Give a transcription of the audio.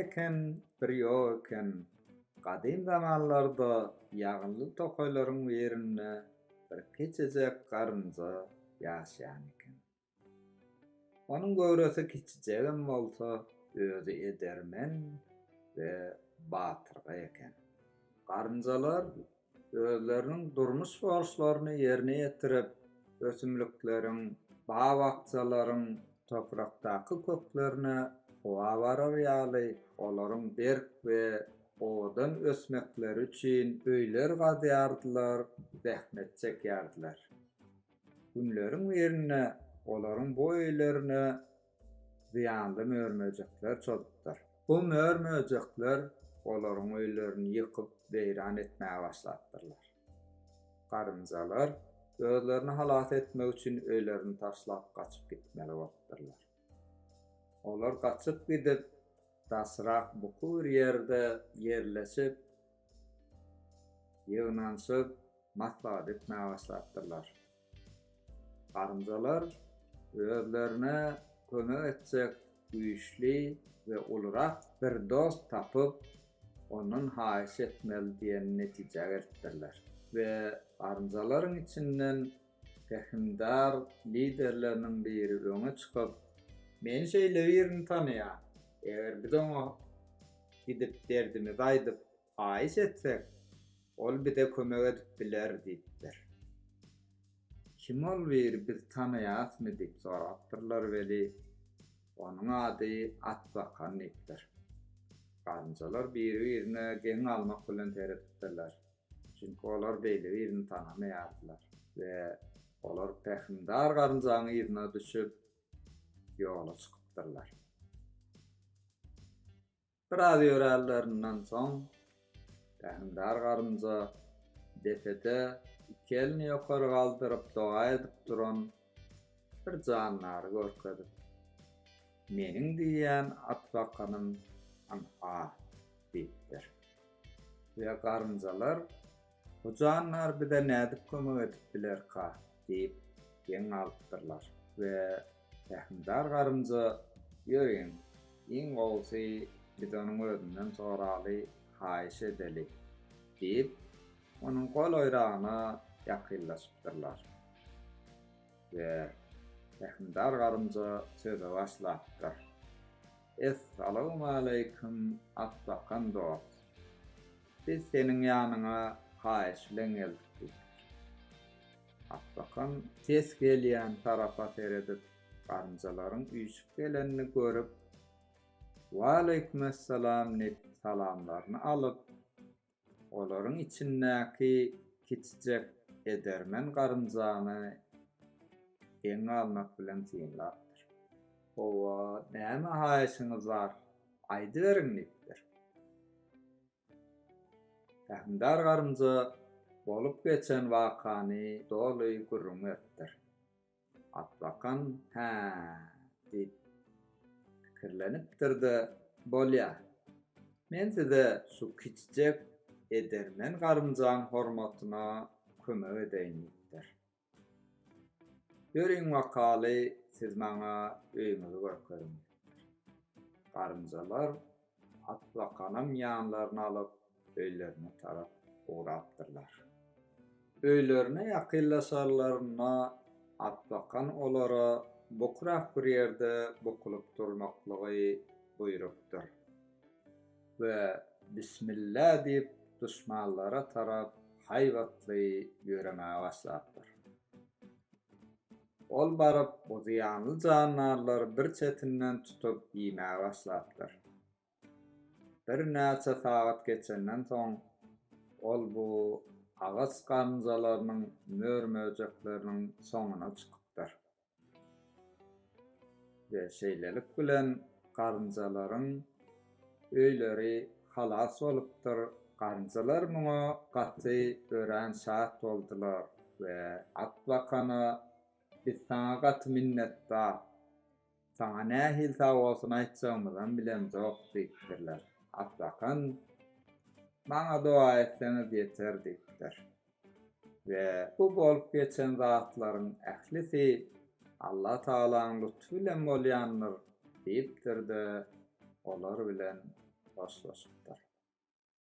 eken, bir ýok eken. Gadym zamanlarda ýagynly tokaýlaryň berine bir keçejek garynja ýaşaýan eken. Onuň göwresi kiçijegem bolsa özü edermen we batyrga eken. Garynjalar özleriniň durmuş borçlaryny ýerine ýetirip, ösümlikleriň, baý-bakçalaryň toprakdaky köklerine owa barar ýaly olaryň berk we owadan ösmekleri üçin öýler gazýardylar, zähmet çekýärdiler. Günleriň berine olaryň bu öýlerine ziýanly mörmejekler çadypdyr. Bu mörmejekler olaryň öýlerini ýykyp beýran etmäge başladylar. Garynjalar özlerini halat etmek üçin öýlerini taşlap gaçyp gitmeli bolupdyrlar. Olar gaçyp gidip daşyrak buky bir ýerde ýerleşip ýygnanşyp maslahat etmäge başladylar. Garynjalar özlerine kömek etjek güýçli we ulrak bir dost tapyp onuň haýyş etmeli diýen netijege gelipdirler. Ve garynjalaryň içinden tehimdar liderleriniň biri öňe çykyp "Men şeýle birini tanýar. Eger biz oňa gidip derdimi gaýdyp haýyş etsek, ol bize kömek edip biler" diýipdir. "Kim ol bir biz tanýasmy?" diýip sorapdyrlar weli. Onuň ady Atbakan diýipdir. Garynjalar biri-birine geň almak bilen teredipdirler. Çünki olar beýle birini tanamaýardylar we olar tehimdar garynjanyň ýerine düşüp ýola çykypdyrlar. Biraz ýörellerinden soň tehimdar garynja depede iki elini ýokary galdyryp doga edip duran bir jannary görkezip "Meniň diýen Atbakanym anha" diýipdir. We garynjalar "Bu jannar bize nädip kömek edip bilerka" diýip geň alypdyrlar we tehimdar garynja "Ýöreň, iň gowsy biz onuň özünden soraly haýyş edeli" diýip onuň gol oýragyna ýakynlaşypdyrlar. We tehimdar garynja söze başlapdyr. "Assalamu alaykum Atbakan dost. Biz seniň ýanyňa haýyş bilen geldik." Atbakan tes gelýän tarafa seredip garynjalaryň üýşüp gelenini görüp "Wa aleykumesselam" diýip salamlaryny alyp olaryň içindäki kiçijek edermen garynjany geň almak bilen tiýinläpdir. "Owa, näme haýyşyňyz bar? Aýdy beriň" diýipdir. Tehimdar garynja bolup geçen wakany doly gurrun etdir. Atbakan "Ha" diýip pikirlenipdir-de "Bolýar. Men size şu kiçijek edermen garynjaň hormatyna kömek edeýin" diýipdir. "Ýöreň wakaly siz maňa öýüňizi görkezin." Garynjalar Atbakanam ýanlaryna alyp öýlerine tarap ugrapdyrlar. Öýlerine ýakynlaşarlaryna Atbakan olara bokrak bir ýerde bokulyp durmaklygy buýrupdyr. We "Bismillah" diýip düşmanlara tarap haýwatly ýöremäge başlapdyr. Ol baryp o ziýanly jannarlary bir çetinden tutup ýymäge başlapdyr. Bir näçe sagat geçenden soň ol bu agaç garynjalarynyň mörmejekleriniň soňuna çykypdyr. We şeýlelik bilen garynjalaryň öýleri halas bolupdyr. Garynjalar muňa gaty ören şat boldular we Atbakana "Biz sana gaty minnetdar. Sana nähil sag bolsun aýtjagymyzdan bilemjok" diýipdirler. Atbakan "Maňa doa etseňiz ýeter" diýipdir. We bu bolup geçen zatlaryň ählisi Allah Taala'nın lütfü bilen bolýandyr diýipdir-de olar bilen dostlaşypdyr.